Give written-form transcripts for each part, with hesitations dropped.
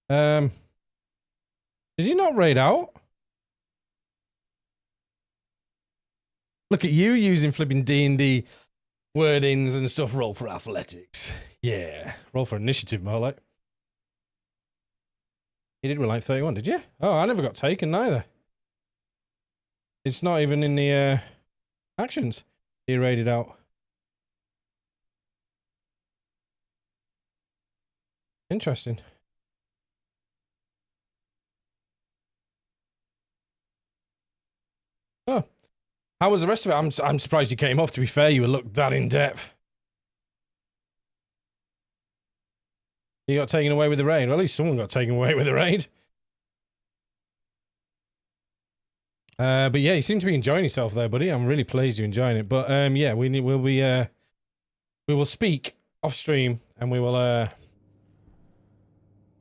Did you not raid out? Look at you using flipping D&D wordings and stuff. Roll for athletics. Yeah. Roll for initiative, more like. You did with like 31, did you? Oh, I never got taken neither. It's not even in the actions. You raided out. Interesting. Oh. How was the rest of it? I'm surprised you came off, to be fair. You looked that in depth. You got taken away with the raid. Well, at least someone got taken away with the raid. But yeah, you seem to be enjoying yourself there, buddy. I'm really pleased you're enjoying it. But yeah, we will speak off stream and we will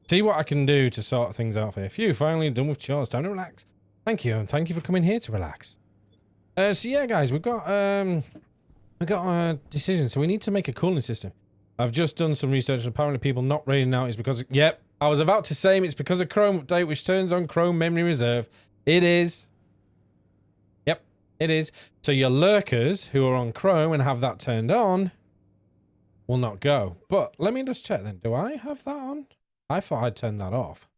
see what I can do to sort things out for you. Phew, finally done with chores. Time to relax. Thank you, and thank you for coming here to relax. So yeah, guys, we've got a decision. So we need to make a cooling system. I've just done some research, and apparently people not raiding out is because yep, I was about to say it's because of Chrome update, which turns on Chrome memory reserve. It is. Yep, it is. So your lurkers who are on Chrome and have that turned on will not go. But let me just check then. Do I have that on? I thought I'd turned that off.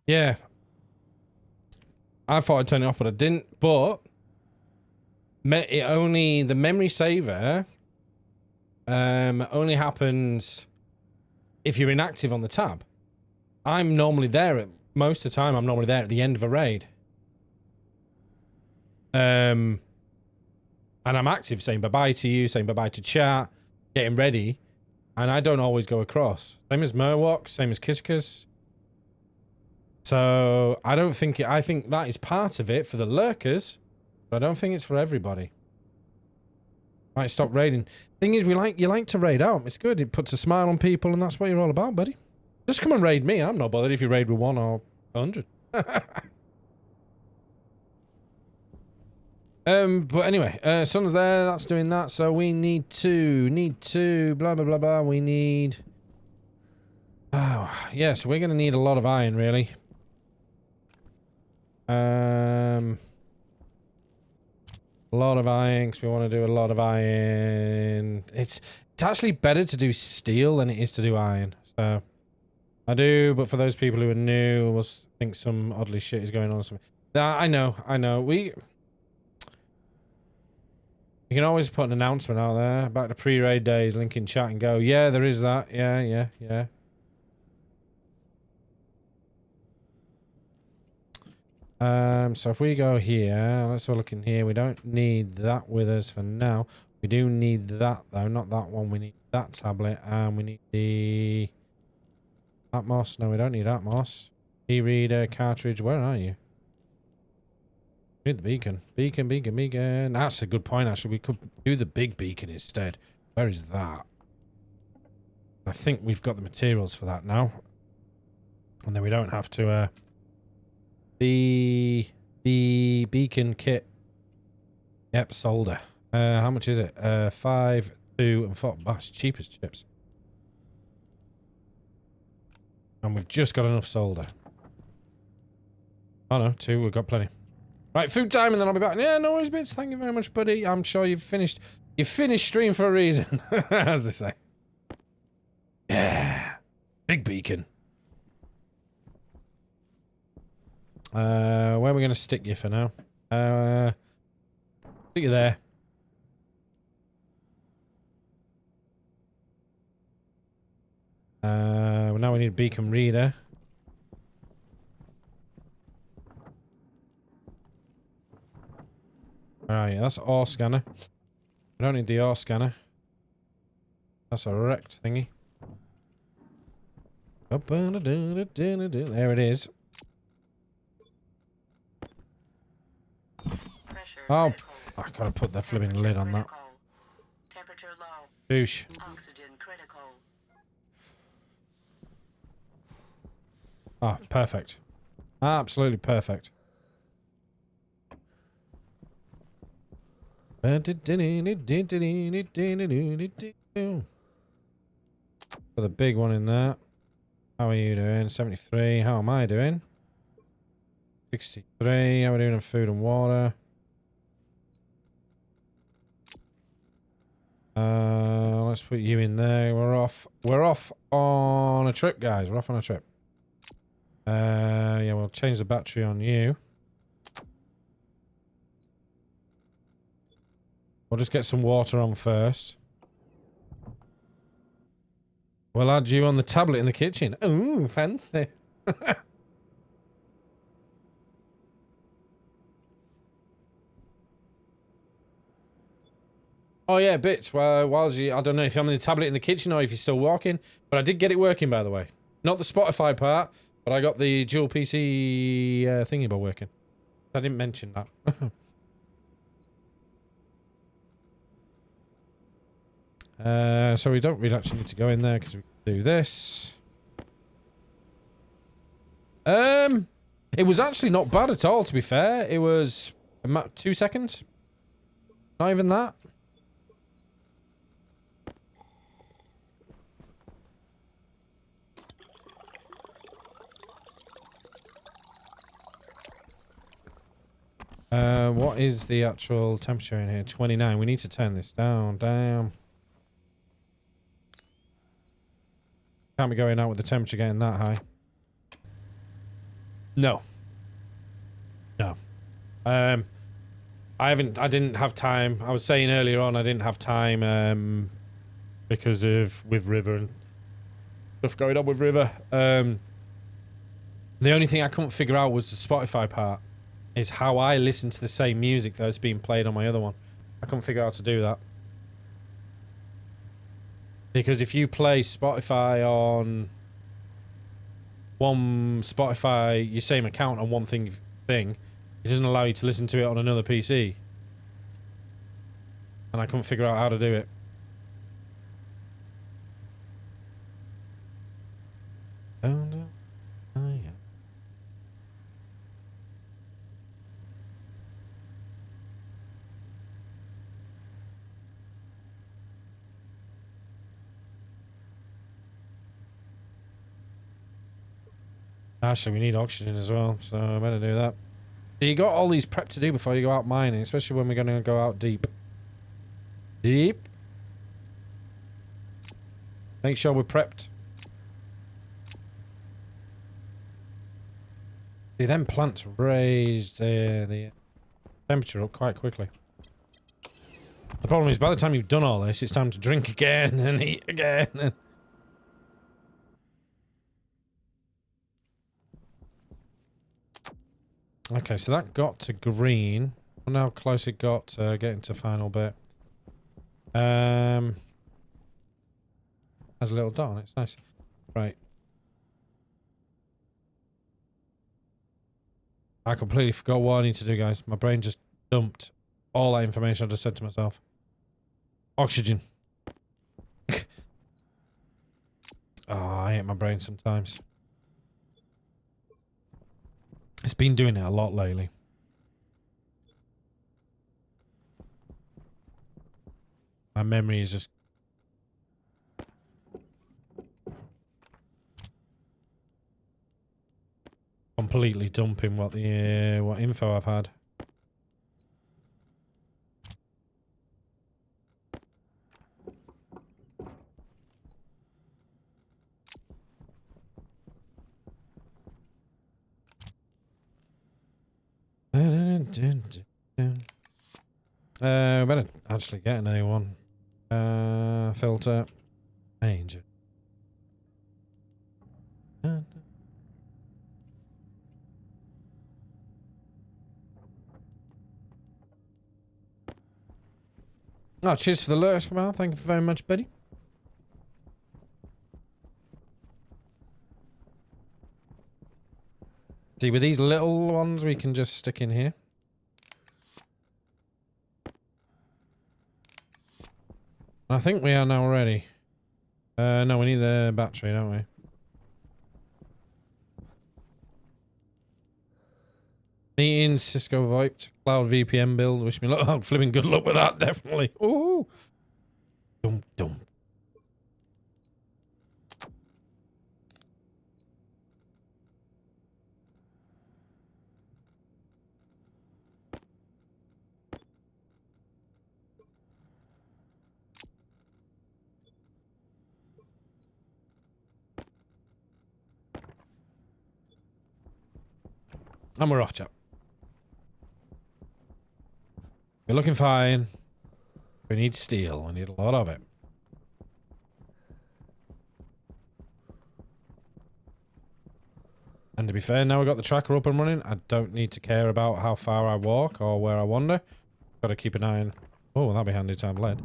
Yeah. I thought I'd turn it off, but I didn't. But the memory saver only happens if you're inactive on the tab. I'm normally there most of the time. I'm normally there at the end of a raid. And I'm active, saying bye-bye to you, saying bye-bye to chat, getting ready, and I don't always go across. Same as Murwalk, same as Kissikas. So I don't think I think that is part of it for the lurkers, but I don't think it's for everybody. Might stop raiding. Thing is, you like to raid out. It's good. It puts a smile on people, and that's what you're all about, buddy. Just come and raid me. I'm not bothered if you raid with 1 or 100. But anyway, Sun's there. That's doing that. So we need to blah blah blah blah. We need. Oh yes, we're gonna need a lot of iron, really. A lot of iron, because we want to do a lot of iron. It's actually better to do steel than it is to do iron. So I do, but for those people who are new, will think some oddly shit is going on. I know. We you can always put an announcement out there about the pre-raid days, link in chat and go, yeah, there is that. Yeah. So if we go here, let's have a look in here. We don't need that with us for now. We do need that though, not that one. We need that tablet, and we need the Atmos. No, we don't need Atmos. E-reader, cartridge. Where are you? We need the beacon. Beacon. That's a good point, actually. We could do the big beacon instead. Where is that? I think we've got the materials for that now. And then we don't have to, the beacon kit. Yep, solder. How much is it? 5, 2, and 4. That's cheap as chips. And we've just got enough solder. Oh no, 2. We've got plenty. Right, food time, and then I'll be back. Yeah, no worries, bits. Thank you very much, buddy. I'm sure you've finished. You finished stream for a reason, as they say. Yeah, big beacon. Where are we going to stick you for now? Stick you there. Now we need a beacon reader. Alright, that's ore scanner. I don't need the ore scanner. That's a wrecked thingy. There it is. Oh, I gotta put the flipping lid on that. Douche. Ah, perfect. Absolutely perfect. Put the big one in there. How are you doing? 73. How am I doing? 63. How are we doing on food and water? Let's put you in there. We're off. We're off on a trip, guys. We're off on a trip. Yeah, we'll change the battery on you. We'll just get some water on first. We'll add you on the tablet in the kitchen. Ooh, fancy. Oh yeah, bits. Well, I don't know if I'm on the tablet in the kitchen or if you're still walking, but I did get it working, by the way. Not the Spotify part, but I got the dual PC thingy bar working. I didn't mention that. So we don't really actually need to go in there because we can do this. It was actually not bad at all, to be fair. It was 2 seconds. Not even that. What is the actual temperature in here? 29. We need to turn this down. Damn. Can't be going out with the temperature getting that high. No. No. I didn't have time. I was saying earlier on I didn't have time, because of, with River and stuff going on with River. The only thing I couldn't figure out was the Spotify part. Is how I listen to the same music that's being played on my other one. I couldn't figure out how to do that. Because if you play Spotify on one Spotify, your same account on one thing, it doesn't allow you to listen to it on another PC. And I couldn't figure out how to do it. Actually, we need oxygen as well, so I better do that. So you got all these prep to do before you go out mining, especially when we're going to go out deep. Deep. Make sure we're prepped. See, them plants raised the temperature up quite quickly. The problem is, by the time you've done all this, it's time to drink again and eat again. Okay, so that got to green. I wonder how close it got to getting to final bit. Has a little dot on it. It's nice. Right. I completely forgot what I need to do, guys. My brain just dumped all that information I just said to myself. Oxygen. Oh, I hate my brain sometimes. It's been doing it a lot lately. My memory is just... completely dumping what the what info I've had. Better actually get an A1. Filter. Change it. Oh, cheers for the lurks, Kamal. Thank you very much, buddy. See, with these little ones, we can just stick in here. I think we are now ready. No, we need a battery, don't we? Meeting, Cisco VoIP, Cloud VPN build. Wish me luck. Oh, flipping good luck with that, definitely. Ooh. Dum dum. And we're off, chap. We're looking fine. We need steel. We need a lot of it. And to be fair, now we've got the tracker up and running, I don't need to care about how far I walk or where I wander. Got to keep an eye on... Oh, that'll be handy to have lead.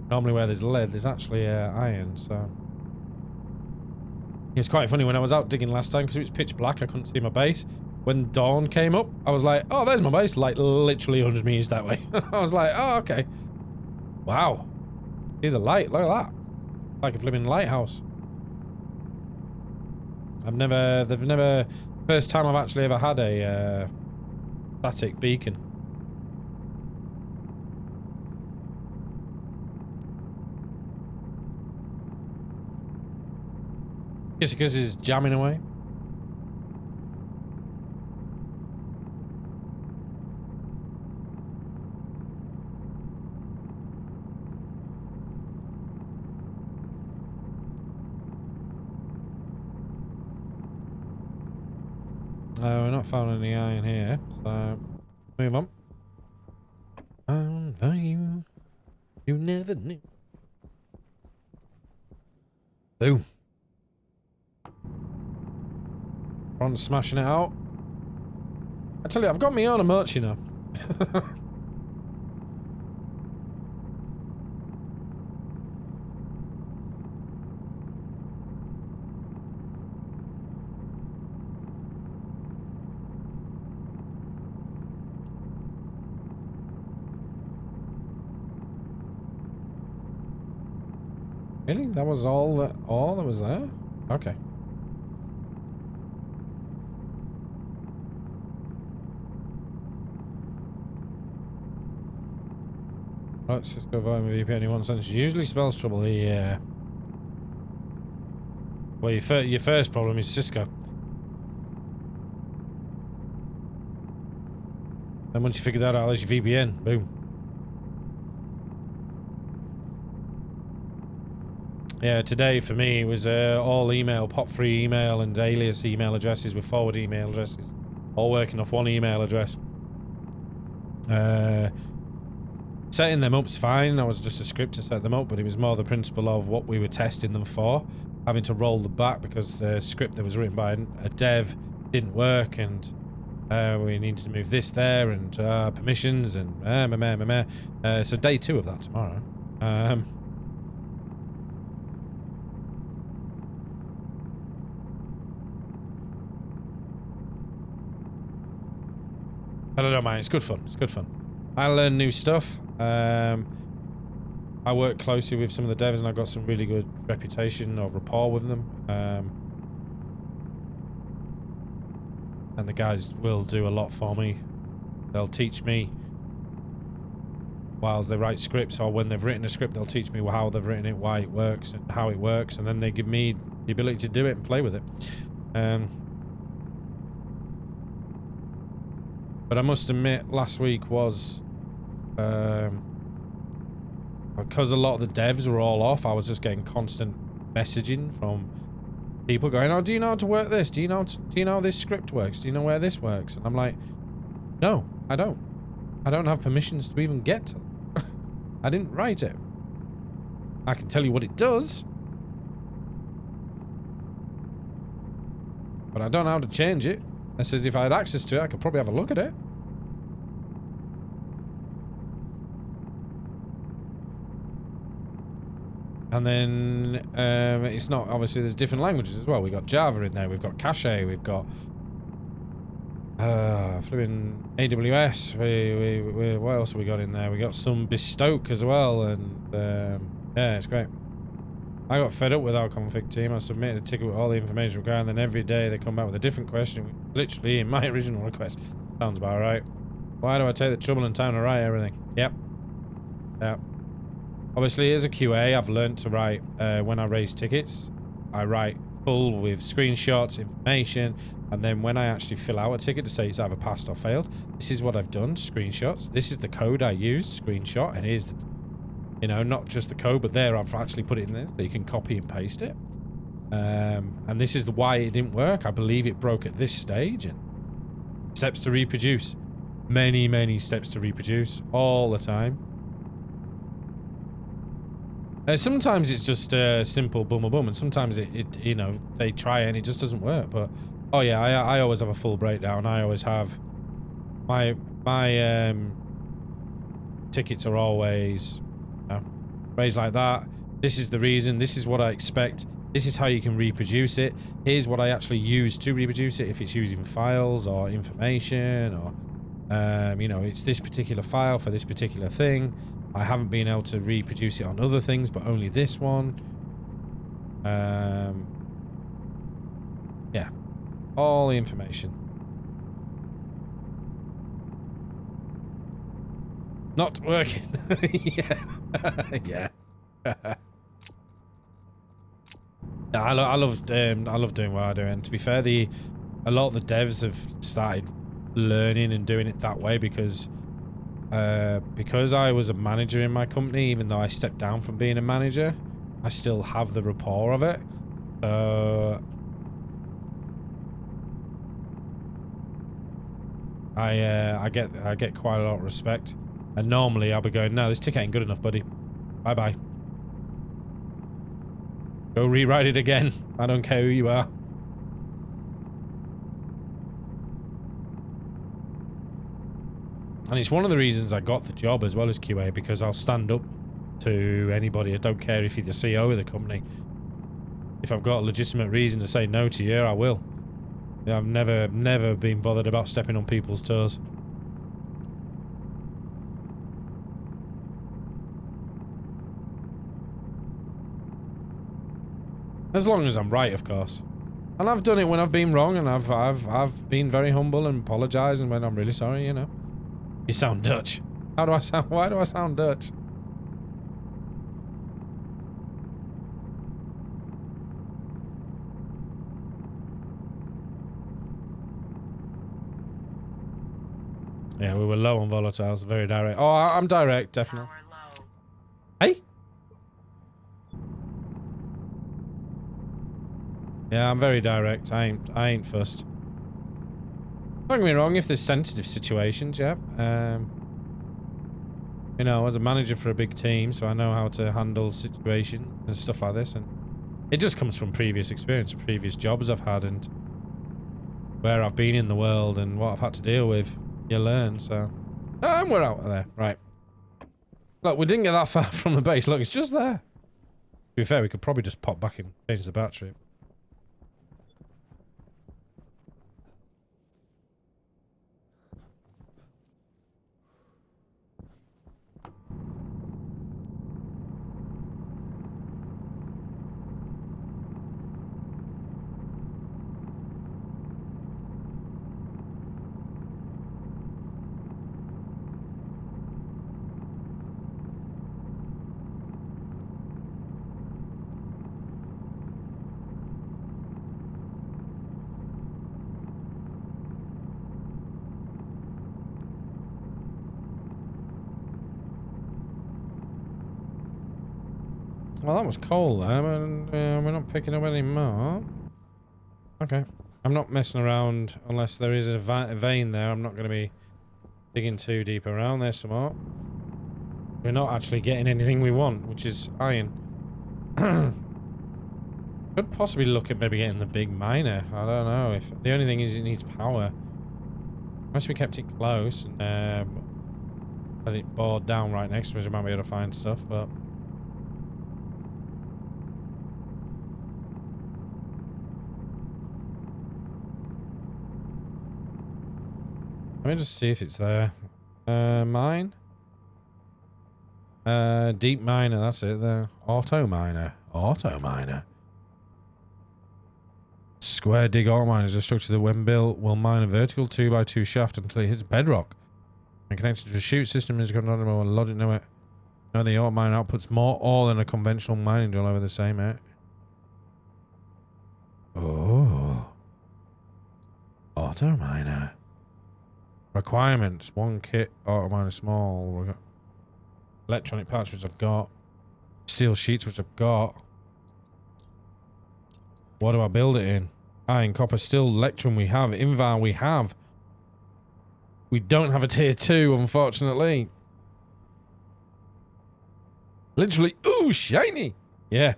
Normally where there's lead, there's actually iron, so... It's quite funny, when I was out digging last time, because it was pitch black, I couldn't see my base. When dawn came up, I was like, oh, there's my base, like literally 100 meters that way. I was like, oh, okay. Wow. See the light, look at that. Like a flipping lighthouse. They've never, first time I've actually ever had a static beacon. Guess because it's jamming away. We're not found any iron here, so move on. Value you never knew. Boom. On smashing it out. I tell you, I've got me on a merch, you know. Really? That was all that was there? Okay. Right, Cisco via VPN in one sentence. Usually spells trouble. Yeah. Well, your first problem is Cisco. Then once you figure that out, there's your VPN. Boom. Yeah, today for me it was all email, POP3 email and alias email addresses with forward email addresses. All working off one email address. Setting them up's fine. That was just a script to set them up, but it was more the principle of what we were testing them for. Having to roll them back because the script that was written by a dev didn't work, and we needed to move this there, and permissions, and so day 2 of that tomorrow. I don't know, man. It's good fun. It's good fun. I learn new stuff. I work closely with some of the devs, and I got some really good reputation or rapport with them. And the guys will do a lot for me. They'll teach me whilst they write scripts, or when they've written a script, they'll teach me how they've written it, why it works, and how it works, and then they give me the ability to do it and play with it. But I must admit, last week was, because a lot of the devs were all off, I was just getting constant messaging from people going, oh, do you know how to work this? Do you know how this script works? Do you know where this works? And I'm like, no, I don't. I don't have permissions to even get to it. I didn't write it. I can tell you what it does, but I don't know how to change it. I says if I had access to it, I could probably have a look at it. And then it's not, obviously there's different languages as well. We've got Java in there, we've got Cache, we've got flipping AWS, what else have we got in there? We got some Bespoke as well, and yeah, it's great. I got fed up with our config team. I submitted a ticket with all the information required, and then every day they come back with a different question, literally in my original request. Sounds about right. Why do I take the trouble and time to write everything? Yep. Yep. Obviously, as a QA, I've learned to write, when I raise tickets, I write full with screenshots, information, and then when I actually fill out a ticket to say it's either passed or failed, this is what I've done, screenshots. This is the code I use, screenshot, and here's the, you know, not just the code, but there I've actually put it in there so you can copy and paste it. And this is the why it didn't work. I believe it broke at this stage, and steps to reproduce. Many, many steps to reproduce all the time. Sometimes it's just simple boom boom boom, and sometimes it you know, they try it and it just doesn't work. But oh yeah, I always have a full breakdown. I always have my tickets are always, you know, raised like that. This is the reason. This is what I expect. This is how you can reproduce it. Here's what I actually use to reproduce it. If it's using files or information, or you know, it's this particular file for this particular thing. I haven't been able to reproduce it on other things, but only this one. Yeah. All the information. Not working. Yeah. Yeah. I love doing what I do, and to be fair, a lot of the devs have started learning and doing it that way because I was a manager in my company. Even though I stepped down from being a manager, I still have the rapport of it. I get quite a lot of respect, and normally I'll be going, no, this ticket ain't good enough, buddy. Bye bye. Go rewrite it again. I don't care who you are. And it's one of the reasons I got the job as well as QA, because I'll stand up to anybody. I don't care if you're the CEO of the company. If I've got a legitimate reason to say no to you, I will. I've never been bothered about stepping on people's toes. As long as I'm right, of course. And I've done it when I've been wrong, and I've been very humble and apologised and when I'm really sorry, you know. You sound Dutch. How do I sound? Why do I sound Dutch? Yeah, we were low on volatiles. Very direct. Oh, I'm direct, definitely. Hey? Yeah, I'm very direct. I ain't fussed. Don't get me wrong, if there's sensitive situations, yeah. You know, I was a manager for a big team, so I know how to handle situations and stuff like this, and it just comes from previous experience, previous jobs I've had, and where I've been in the world and what I've had to deal with. You learn, so... And we're out of there. Right. Look, we didn't get that far from the base. Look, it's just there. To be fair, we could probably just pop back and change the battery. Well, that was coal there, and we're not picking up any more. Okay. I'm not messing around unless there is a vein there. I'm not going to be digging too deep around there some more. We're not actually getting anything we want, which is iron. Could possibly look at maybe getting the big miner. I don't know. If the only thing is it needs power. Unless we kept it close and let it board down right next to us, we might be able to find stuff, but... Let me just see if it's there. Mine. Deep miner, that's it there. Auto miner. Auto miner. Square dig auto miner is a structure that when built will mine a vertical 2x2 shaft until it hits bedrock. And connected to a chute system is going to logic know it. No, the auto miner outputs more ore than a conventional mining drill over the same area. Oh. Auto miner. Requirements. 1 kit, auto miner small. We've got electronic parts, which I've got. Steel sheets, which I've got. What do I build it in? Iron, copper, steel, electrum we have. Invar we have. We don't have a tier 2, unfortunately. Literally, ooh, shiny. Yeah.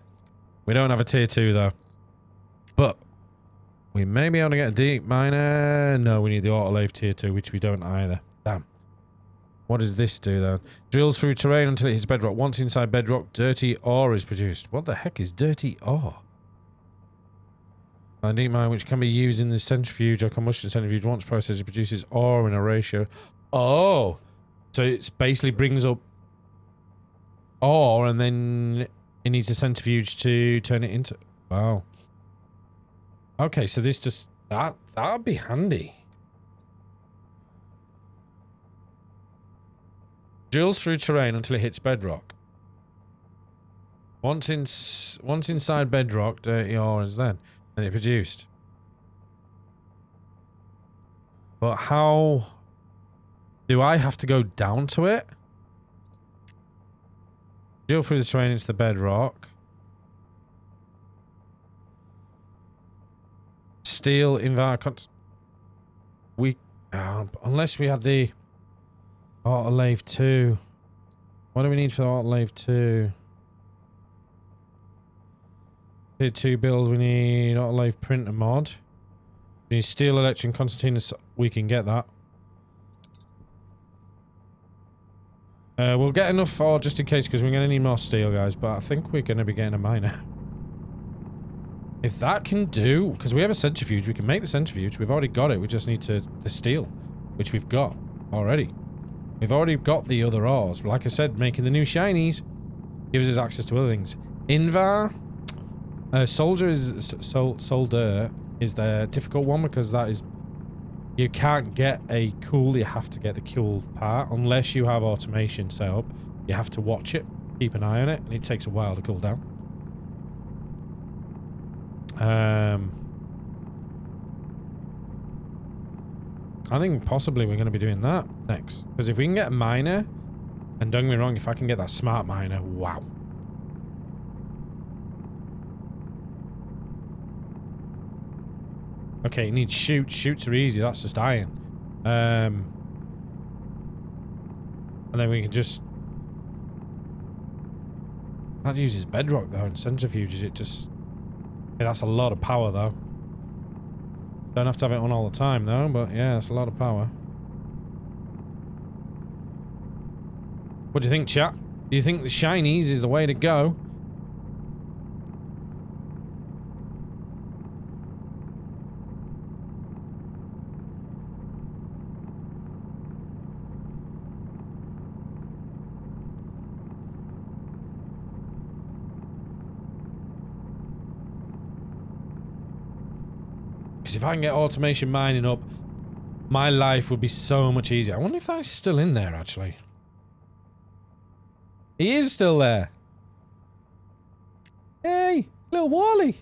We don't have a tier 2, though. But we may be able to get a deep miner. No, we need the autolave tier 2, which we don't either. Damn. What does this do, though? Drills through terrain until it hits bedrock. Once inside bedrock, dirty ore is produced. What the heck is dirty ore? A deep mine, which can be used in the centrifuge or combustion centrifuge, once processed, produces ore in a ratio. Oh! So it basically brings up ore and then it needs a centrifuge to turn it into... Wow. Okay, so this just... That'd be handy. Drills through terrain until it hits bedrock. Once inside bedrock, dirty ore is then it produced. But how do I have to go down to it? Drill through the terrain into the bedrock. Steel invar. We unless we had the autolave 2. What do we need for the autolave 2? Tier 2 build, we need autolave printer mod. We need steel, electrum, concertina. We can get that. We'll get enough for just in case because we're going to need more steel, guys. But I think we're going to be getting a miner. If that can do, because we have a centrifuge, we can make the centrifuge. We've already got it. We just need the steel, which we've got already. We've already got the other ores. Like I said, making the new shinies gives us access to other things. Invar. Soldier is solder is the difficult one because that is you can't get a cool. You have to get the cool part unless you have automation set up. You have to watch it, keep an eye on it, and it takes a while to cool down. I think possibly we're going to be doing that next because if we can get a miner, and don't get me wrong, if I can get that smart miner, wow. Okay, it needs shoots. Shoots are easy. That's just iron. And then we can just... That uses bedrock, though, and centrifuges. It just... Yeah, that's a lot of power, though. Don't have to have it on all the time, though, but yeah, that's a lot of power. What do you think, chat? Do you think the shinies is the way to go? If I can get automation mining up, my life would be so much easier. I wonder if that's still in there, actually. He is still there. Hey, little Wally.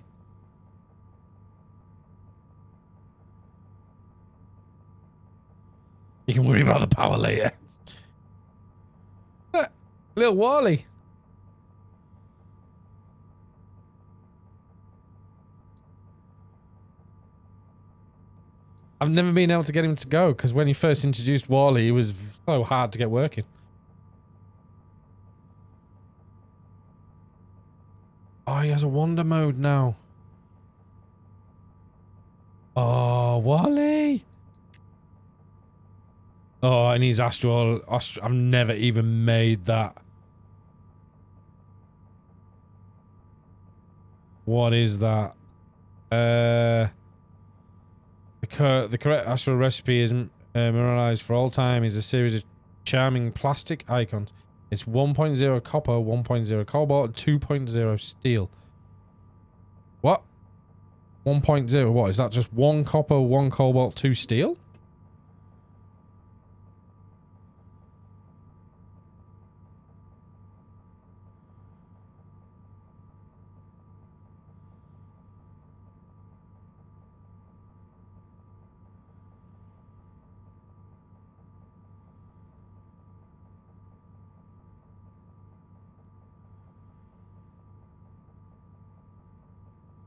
You can worry about the power later. Little Wally. I've never been able to get him to go, because when he first introduced Wally, he was so hard to get working. Oh, he has a wander mode now. Oh, Wally! Oh, and he's astral. I've never even made that. What is that? The correct astral recipe isn't memorialized for all time is a series of charming plastic icons. It's 1.0 copper, 1.0 cobalt, 2.0 steel. What? 1.0 what? Is that just 1 copper, 1 cobalt, 2 steel?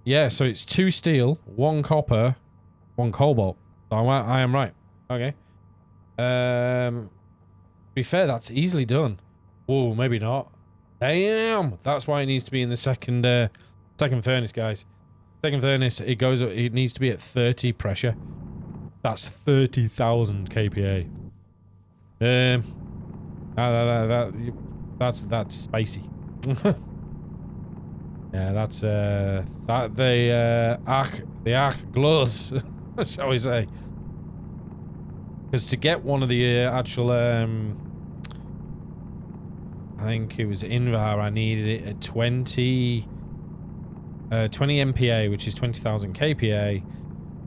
Yeah, so it's 2 steel, 1 copper, 1 cobalt. So I am right. Okay. To be fair, that's easily done. Whoa, maybe not. Damn! That's why it needs to be in the second furnace, guys. Second furnace, it needs to be at 30 pressure. That's 30,000 kPa. That's spicy. Yeah, that's that the arc glows, shall we say? Because to get one of the actual I think it was Invar, I needed it at 20 MPa, which is 20,000 kPa,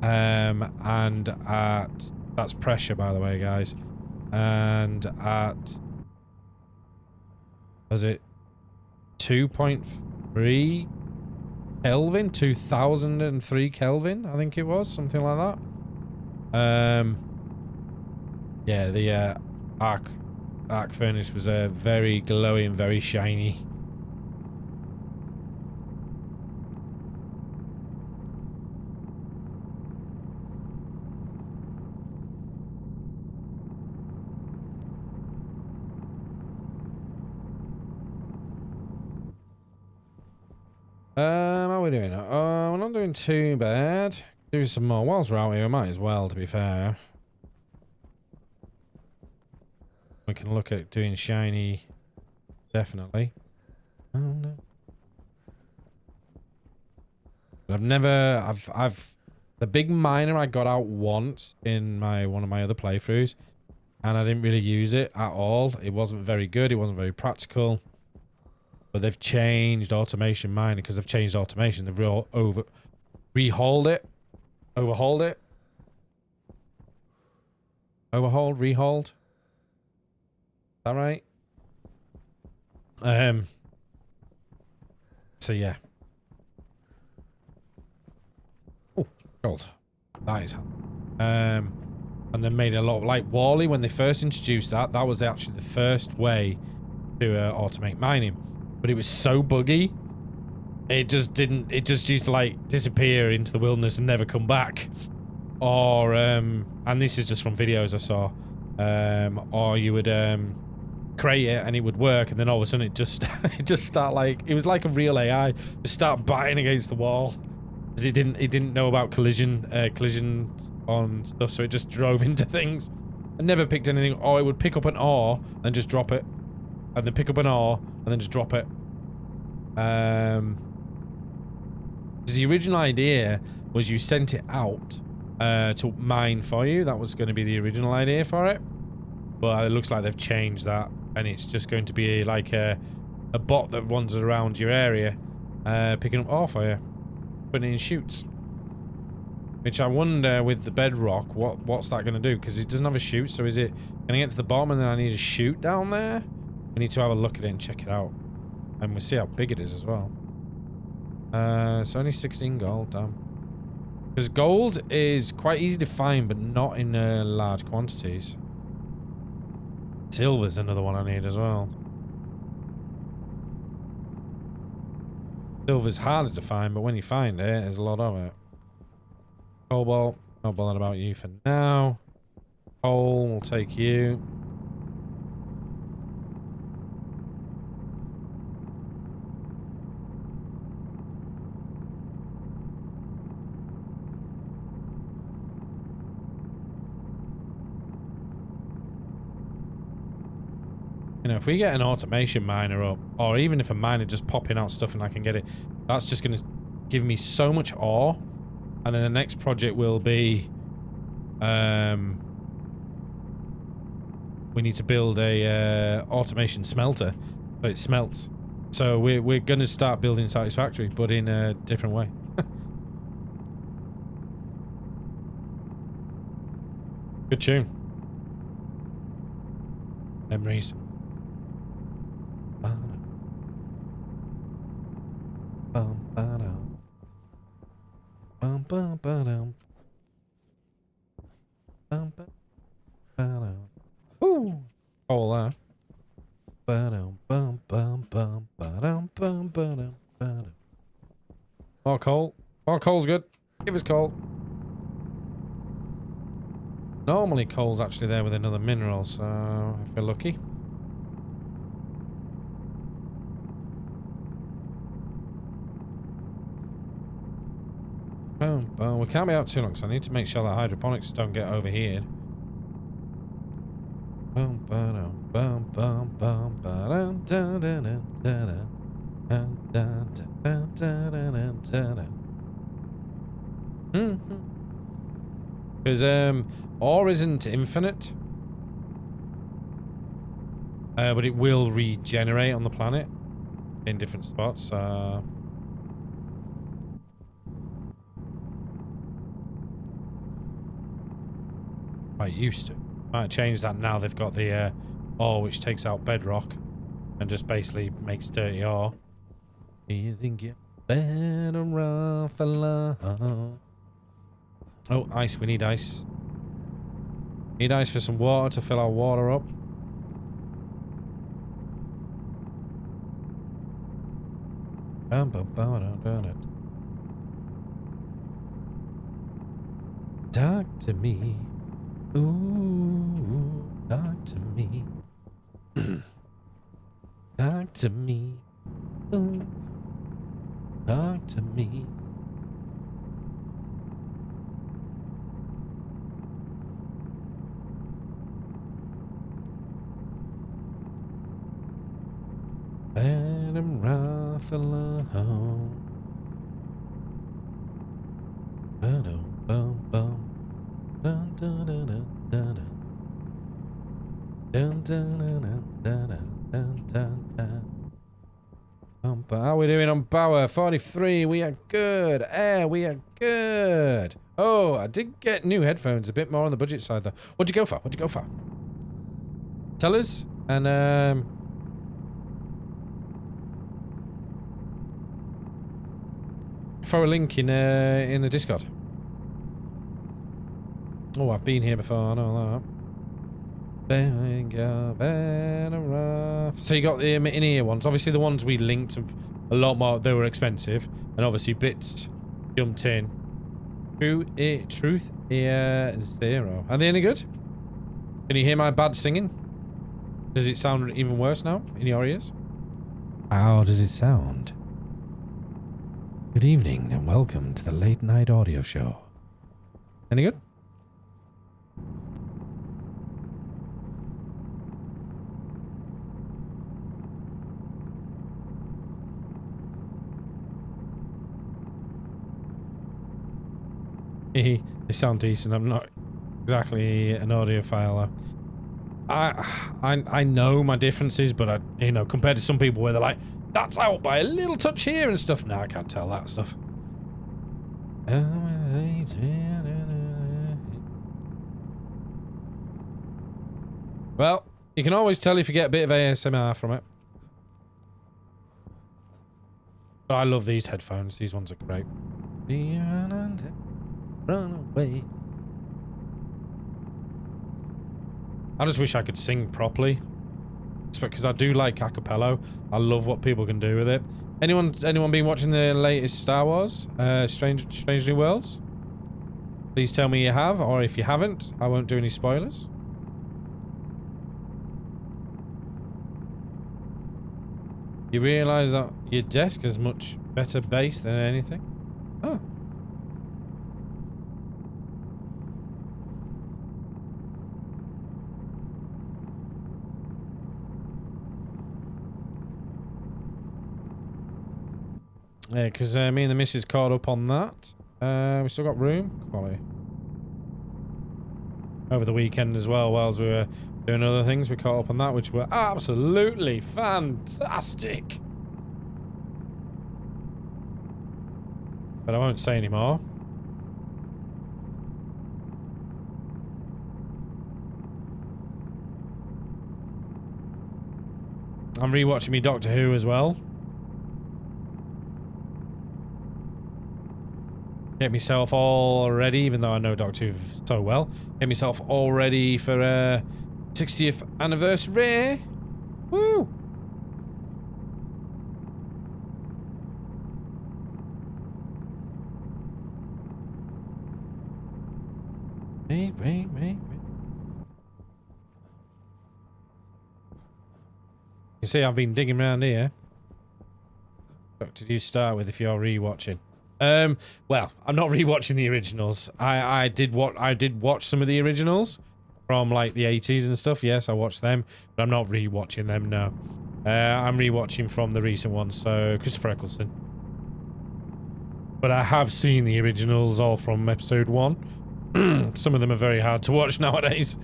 and at that's pressure, by the way, guys, and at was it 2.3 Kelvin, 2003 Kelvin, I think it was, something like that. Yeah, the arc furnace was very glowy and very shiny. How are we doing? We're not doing too bad. Do some more. Whilst we're out here, we might as well, to be fair. We can look at doing shiny. Definitely. Oh no. But I've the big miner I got out once in one of my other playthroughs, and I didn't really use it at all. It wasn't very good. It wasn't very practical. But they've changed automation mining because they've changed automation. They've rehauled it. Overhauled it. Overhauled, rehauled. Is that right? So yeah. Oh, gold. That is and they made a lot of, like Wally, when they first introduced that was actually the first way to automate mining. But it was so buggy, it just used to like disappear into the wilderness and never come back. Or and this is just from videos I saw, or you would create it and it would work, and then all of a sudden it just start like, it was like a real AI, just start biting against the wall, because it didn't know about collision on stuff, so it just drove into things. I never picked anything. Or it would pick up an ore and just drop it. And then pick up an ore, and then just drop it. Because the original idea was you sent it out to mine for you. That was going to be the original idea for it. But it looks like they've changed that. And it's just going to be like a bot that wanders around your area, picking up ore for you. Putting it in chutes. Which I wonder, with the bedrock, what's that going to do? Because it doesn't have a chute, so is it going to get to the bottom and then I need a chute down there? We need to have a look at it and check it out. And we'll see how big it is as well. It's only 16 gold, damn. Because gold is quite easy to find, but not in large quantities. Silver's another one I need as well. Silver's harder to find, but when you find it, there's a lot of it. Cobalt, not bothered about you for now. Coal, we'll take you. You know, if we get an automation miner up, or even if a miner just popping out stuff and I can get it, that's just going to give me so much ore. And then the next project will be, we need to build a automation smelter, so it smelts. So we're gonna start building Satisfactory, but in a different way. Good tune. Memories. Ooh. All that. More coal. More coal's good. Give us coal. Normally coal's actually there with another mineral, so if we're lucky. Boom. We can't be out too long, so I need to make sure that hydroponics don't get overheated. Because ore isn't infinite, but it will regenerate on the planet in different spots. I used to. Might change that now. They've got the ore which takes out bedrock and just basically makes dirty ore. You think you're better off alone? Oh, ice. We need ice. Need ice for some water to fill our water up. Talk to me. Ooh, talk to me. Talk to me. Ooh, talk to me. Let him rough alone. How are we doing on power? 43. We are good. Air, we are good. Oh, I did get new headphones. A bit more on the budget side, though. What'd you go for? What'd you go for? Tell us. And, throw a link in the Discord. Oh, I've been here before. I know that. So you got the in-ear ones. Obviously, the ones we linked a lot more. They were expensive, and obviously bits jumped in. Truth ear 0. Are they any good? Can you hear my bad singing? Does it sound even worse now in your ears? How does it sound? Good evening and welcome to the late night audio show. Any good? They sound decent. I'm not exactly an audiophile. I know my differences, but you know, compared to some people where they're like, that's out by a little touch here and stuff. No, I can't tell that stuff. Well, you can always tell if you get a bit of ASMR from it. But I love these headphones. These ones are great. Run away. I just wish I could sing properly. It's because I do like a cappella. I love what people can do with it. Anyone been watching the latest Star Wars? Strange New Worlds? Please tell me you have, or if you haven't, I won't do any spoilers. You realise that your desk has much better bass than anything? Oh. Yeah, because me and the missus caught up on that. We still got room. Quality. over the weekend as well, whilst we were doing other things. We caught up on that, which were absolutely fantastic. But I won't say any more. I'm rewatching me Doctor Who as well. Get myself all ready, even though I know Doctor Who so well. Get myself all ready for 60th anniversary. Woo! Wait. You see, I've been digging around here. What did you start with if you're rewatching? Well, I'm not rewatching the originals. I did watch some of the originals from like the 80s and stuff. Yes, I watched them, but I'm not rewatching them. No, I'm rewatching from the recent ones. So Christopher Eccleston. But I have seen the originals all from episode 1. Some of them are very hard to watch nowadays.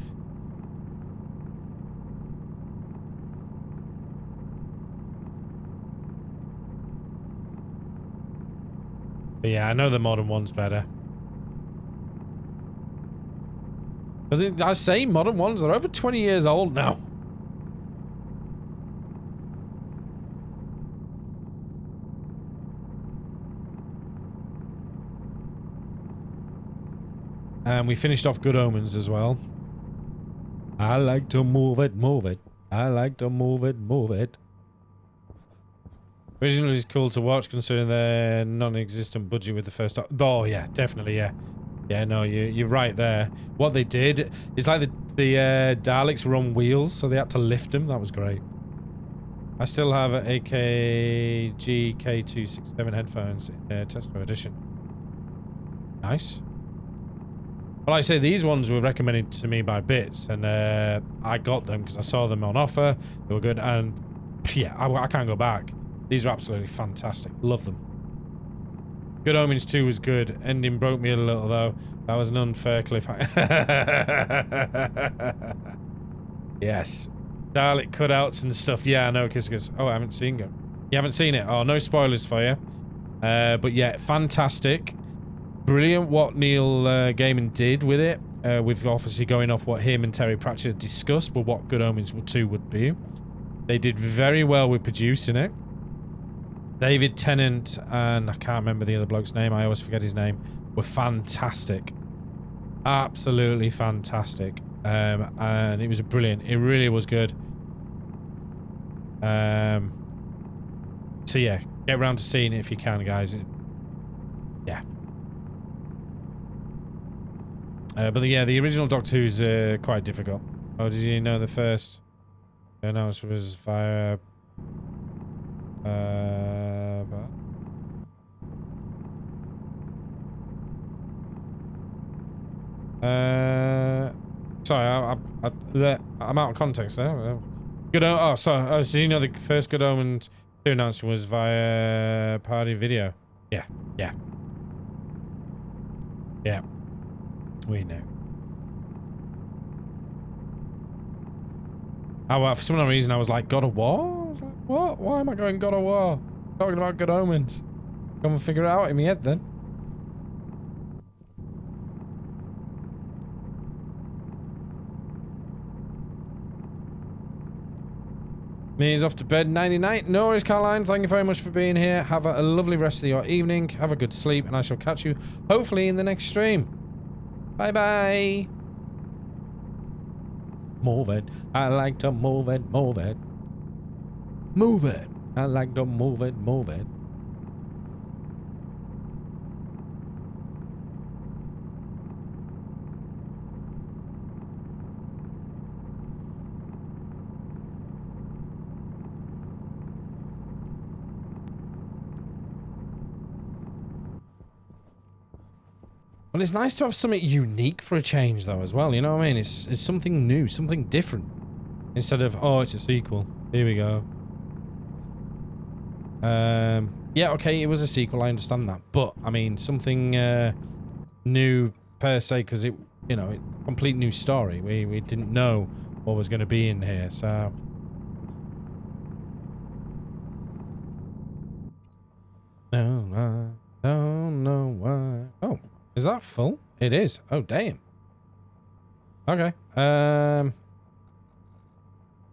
But yeah, I know the modern one's better. But I say modern ones, they're over 20 years old now. And we finished off Good Omens as well. I like to move it, move it. I like to move it, move it. Originally is cool to watch considering their non-existent budget with the first... Oh, yeah, definitely, yeah. Yeah, no, you're right there. What they did is like the Daleks were on wheels, so they had to lift them. That was great. I still have an AKG K267 headphones in Testo edition. Nice. Well, like I say, these ones were recommended to me by Bits, and I got them because I saw them on offer. They were good, and yeah, I can't go back. These are absolutely fantastic. Love them. Good Omens 2 was good. Ending broke me a little, though. That was an unfair cliffhanger. Yes. Dalek cutouts and stuff. Yeah, I know, because... Oh, I haven't seen it. You haven't seen it? Oh, no spoilers for you. But yeah, fantastic. Brilliant what Neil Gaiman did with it. With obviously going off what him and Terry Pratchett discussed, but what Good Omens 2 would be. They did very well with producing it. David Tennant and I can't remember the other bloke's name. I always forget his name. Were fantastic. Absolutely fantastic. And it was brilliant. It really was good. So yeah, get around to seeing it if you can, guys. Yeah. But yeah, the original Doctor Who's quite difficult. Oh, did you know the first announce was via... sorry, I'm out of context there. Good. Oh, sorry. So you know the first Good Omens 2 announcement was via party video. Yeah. We know. Oh, for some reason I was like, God of War? I was like, what? Why am I going God of War? Talking about Good Omens. Come and figure it out in my head then. Me is off to bed. 99. No worries, Caroline. Thank you very much for being here. Have a lovely rest of your evening. Have a good sleep, and I shall catch you hopefully in the next stream. Bye-bye. Move it. I like to move it, move it. Move it. I like to move it, move it. Well, it's nice to have something unique for a change, though, as well. You know what I mean? It's something new, something different. Instead of, oh, it's a sequel. Here we go. Yeah, okay, it was a sequel. I understand that. But, I mean, something new per se, because you know, a complete new story. We didn't know what was going to be in here, so... No, I don't know why. Oh, is that full? It is. Oh, damn. Okay.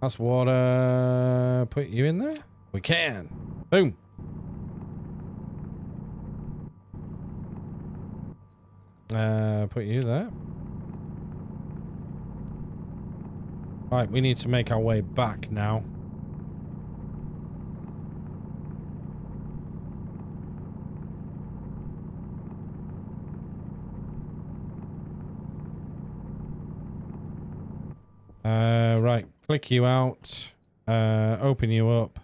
That's water. Put you in there? We can. Boom. Put you there. Right, we need to make our way back now. Right, click you out, open you up,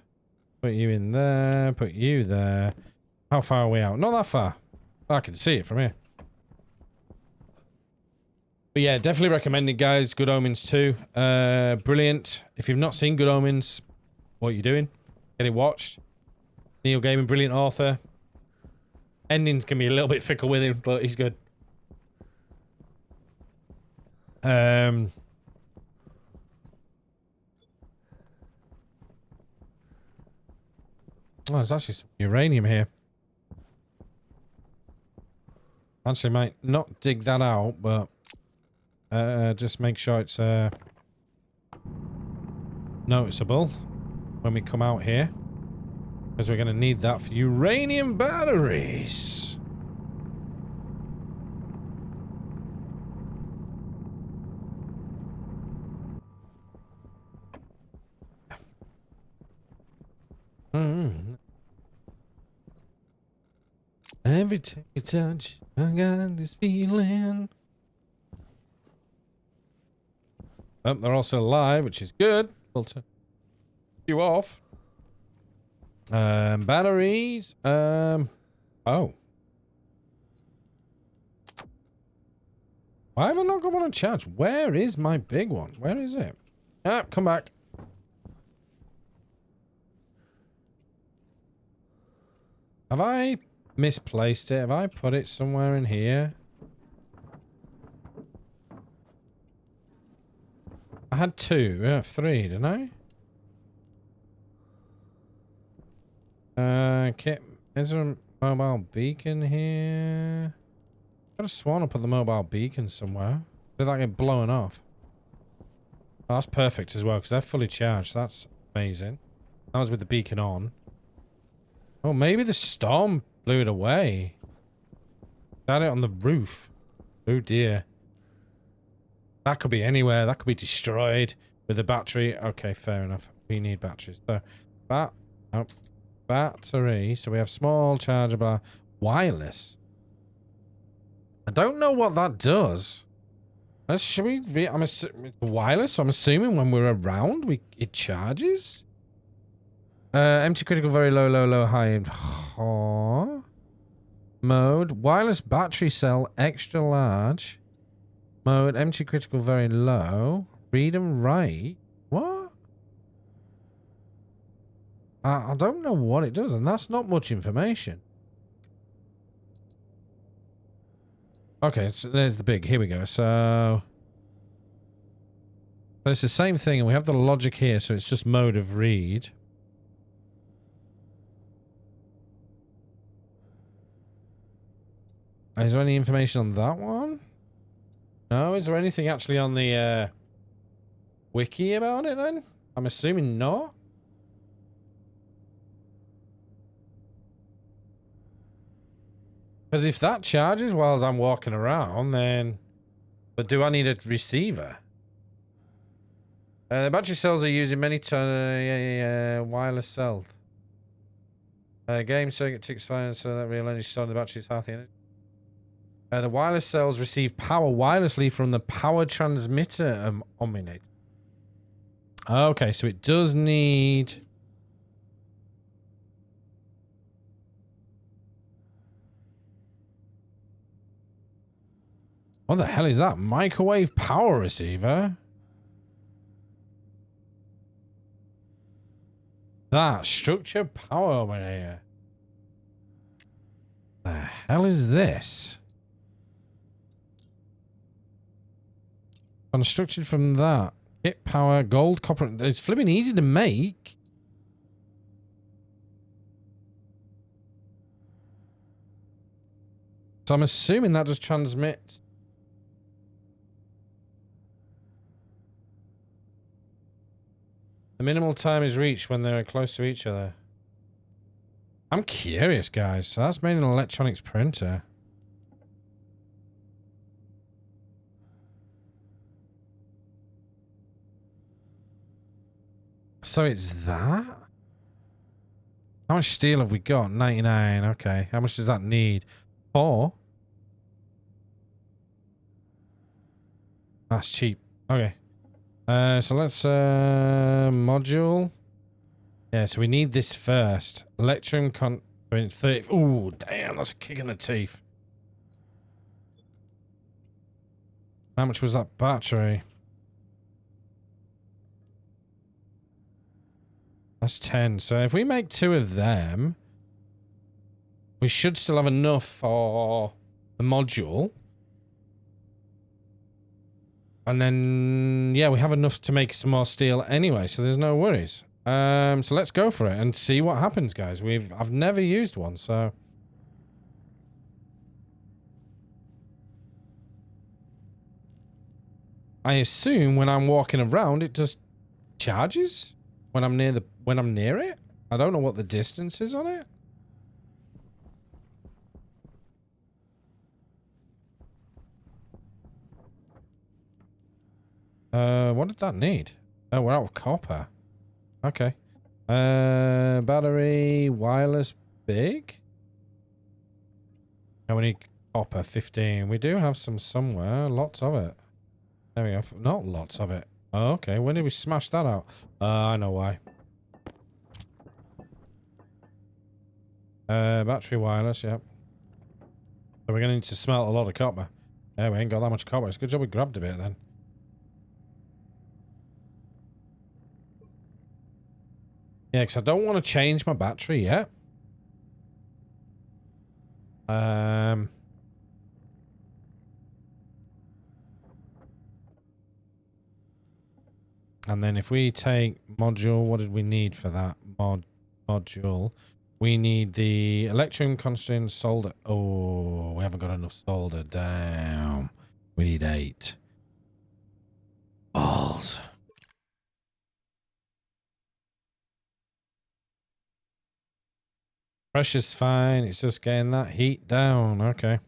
put you in there, put you there. How far are we out? Not that far. I can see it from here. But yeah, definitely recommended, guys. Good Omens 2. Brilliant. If you've not seen Good Omens, what are you doing? Get it watched. Neil Gaiman, brilliant author. Endings can be a little bit fickle with him, but he's good. Oh, there's actually some uranium here. Actually, might not dig that out, but just make sure it's noticeable when we come out here, because we're going to need that for uranium batteries. Every time you touch, I got this feeling. Oh, they're also alive, which is good. Filter you off. Batteries. Oh. Why have I not got one on charge? Where is my big one? Where is it? Ah, come back. Have I misplaced it? Have I put it somewhere in here? I had two. Yeah, three, didn't I? Kit. Is there a mobile beacon here? I could have sworn I put the mobile beacon somewhere. Did that get blown off? Oh, that's perfect as well, because they're fully charged. That's amazing. That was with the beacon on. Oh, maybe the storm blew it away. Got it on the roof. Oh dear. That could be anywhere. That could be destroyed with the battery. Okay, fair enough. We need batteries. So, battery. So we have small, chargeable, wireless. I don't know what that does. Should we? It's wireless. So I'm assuming when we're around, it charges. Empty, critical, very low, low, low, high. Mode. Wireless battery cell, extra large. Mode. Empty, critical, very low. Read and write. What? I don't know what it does, and that's not much information. Okay, so there's the big. Here we go. So it's the same thing, and we have the logic here, so it's just mode of read. Is there any information on that one? No, is there anything actually on the wiki about it then? I'm assuming not. Because if that charges while I'm walking around, then... But do I need a receiver? The battery cells are used in many wireless cells. Game circuit ticks fine so that real energy stored in the battery is half the energy. The wireless cells receive power wirelessly from the power transmitter omnidator. Okay, so it does need... What the hell is that? Microwave power receiver? That structure power omnidator. The hell is this? Constructed from that. Kit power, gold, copper. It's flipping easy to make. So I'm assuming that just transmits. The minimal time is reached when they're close to each other. I'm curious, guys. So that's made an electronics printer. So it's that? How much steel have we got? 99. Okay. How much does that need? 4? That's cheap. Okay. So let's module. Yeah, so we need this first. Electrum 30. Ooh, damn, that's a kick in the teeth. How much was that battery? That's 10. So if we make 2 of them, we should still have enough for the module. And then, yeah, we have enough to make some more steel anyway, so there's no worries. So let's go for it and see what happens, guys. I've never used one, so... I assume when I'm walking around, it just charges when I'm near it. I don't know what the distance is on it. What did that need? Oh, we're out of copper. Okay. Battery, wireless, big. How many copper? 15. We do have some somewhere. Lots of it. There we go. Not lots of it. Oh, okay. When did we smash that out? I know why. Battery, wireless, yep. So we're going to need to smelt a lot of copper. Yeah, we ain't got that much copper. It's a good job we grabbed a bit then. Yeah, because I don't want to change my battery yet. And then if we take module, what did we need for that module? We need the electrum constant solder. Oh, we haven't got enough solder. Damn. We need 8. Balls. Pressure's fine. It's just getting that heat down. Okay.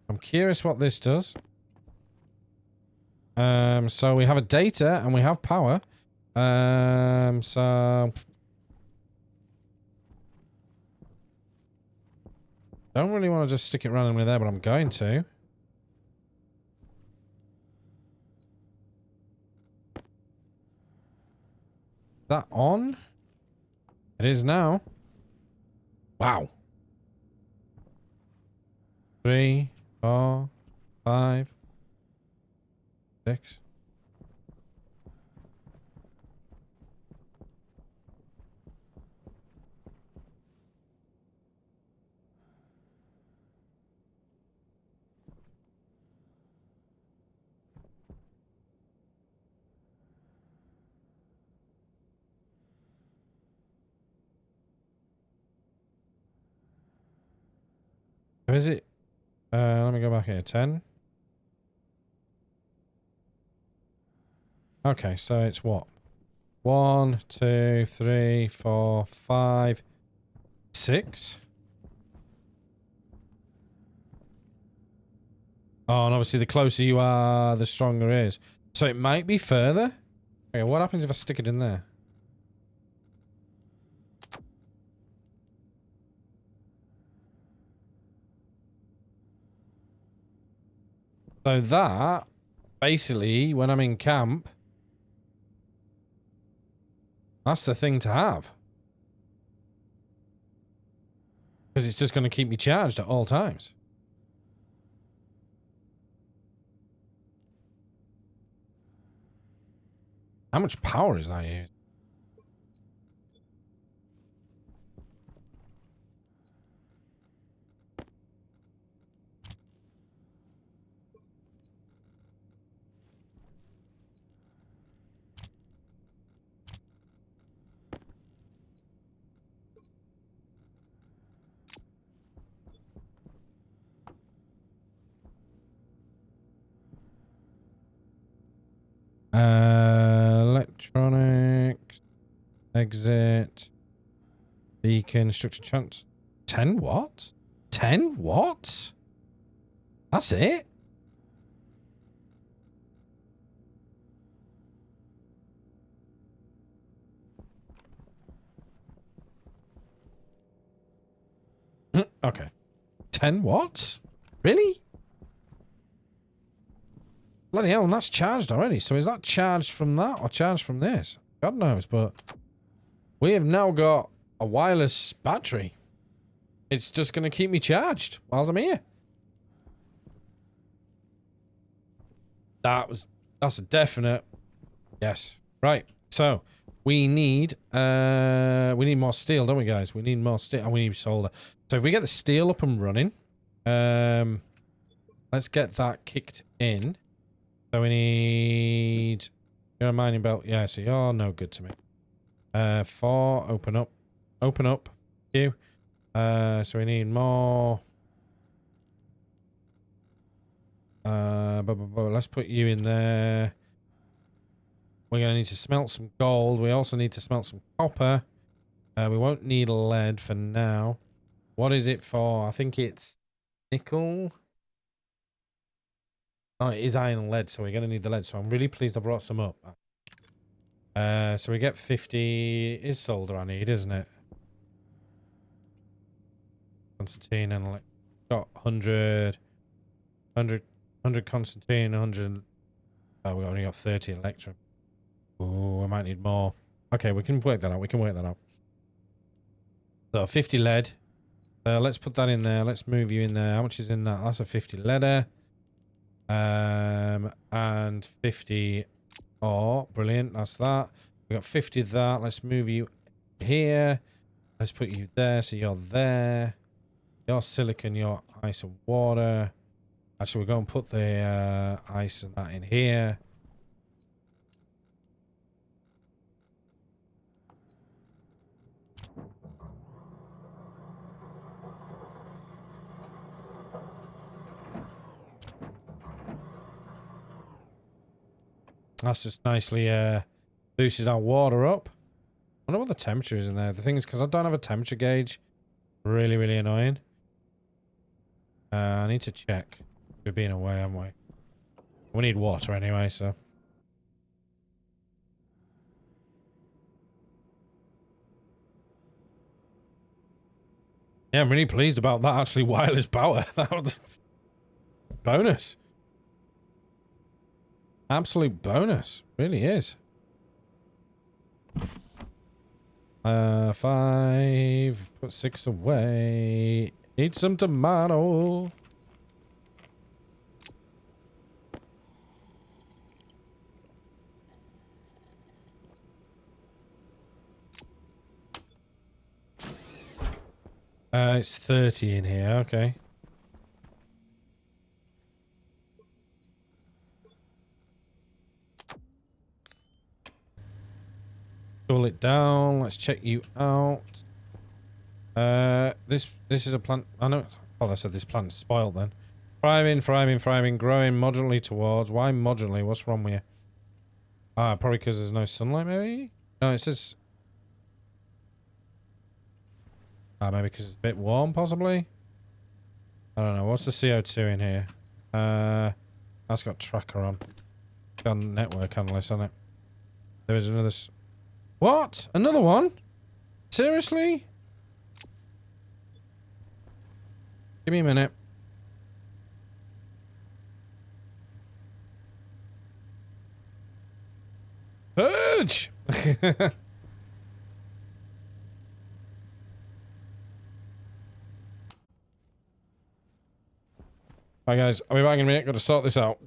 I'm curious what this does. So we have a data and we have power. So don't really want to just stick it randomly there, but I'm going to. Is that on? It is now. Wow. 3, 4, 5, 6. Where is it? Let me go back here. 10. Okay, so it's what? 1, 2, 3, 4, 5, 6. Oh, and obviously the closer you are, the stronger it is. So it might be further. Okay, what happens if I stick it in there? So that, basically, when I'm in camp, that's the thing to have. Because it's just going to keep me charged at all times. How much power is that using? Electronics. Exit. Beacon. Structure chance. 10 what? 10 what? That's it? Okay. 10 watts? Really? Bloody hell, and that's charged already. So is that charged from that or charged from this? God knows, but we have now got a wireless battery. It's just going to keep me charged whilst I'm here. That's a definite yes. Right. So we need more steel, don't we, guys? We need more steel and we need solder. So if we get the steel up and running, let's get that kicked in. So we need you're a mining belt. Yeah, so you're no good to me. 4, open up. Open up. You. So we need more. Let's put you in there. We're going to need to smelt some gold. We also need to smelt some copper. We won't need lead for now. What is it for? I think it's nickel. Oh, it is iron and lead, so we're going to need the lead. So I'm really pleased I brought some up. So we get 50. Is solder I need, isn't it? Constantine and like got 100 Constantine, 100. Oh, we only got 30 electrum. Oh, I might need more. Okay, we can work that out. We can work that out. So 50 lead. Let's put that in there. Let's move you in there. How much is in that? That's a 50 leader. And 50 ore. Brilliant. That's that. We got 50 of that. Let's move you here. Let's put you there. So you're there. You're silicon. You're ice and water. Actually, we're going to put the ice and that in here. That's just nicely boosted our water up. I wonder what the temperature is in there. The thing is, because I don't have a temperature gauge, really, really annoying. I need to check. We're being away, haven't we? We need water anyway, so. Yeah, I'm really pleased about that, actually. Wireless power. That was bonus. Absolute bonus. Really is. 5. Put 6 away. Eat some tomato. It's 30 in here. Okay. Cool it down. Let's check you out. This is a plant. I know. Oh, I said this plant's spoiled then. Thriving, growing moderately towards. Why moderately? What's wrong with you? Ah, probably because there's no sunlight, maybe? No, it says... Ah, maybe because it's a bit warm, possibly? I don't know. What's the CO2 in here? That's got tracker on. It's got network analyst on it. There is another... What? Another one? Seriously? Give me a minute. Purge! Right, guys. I'll be back in a minute. Got to sort this out.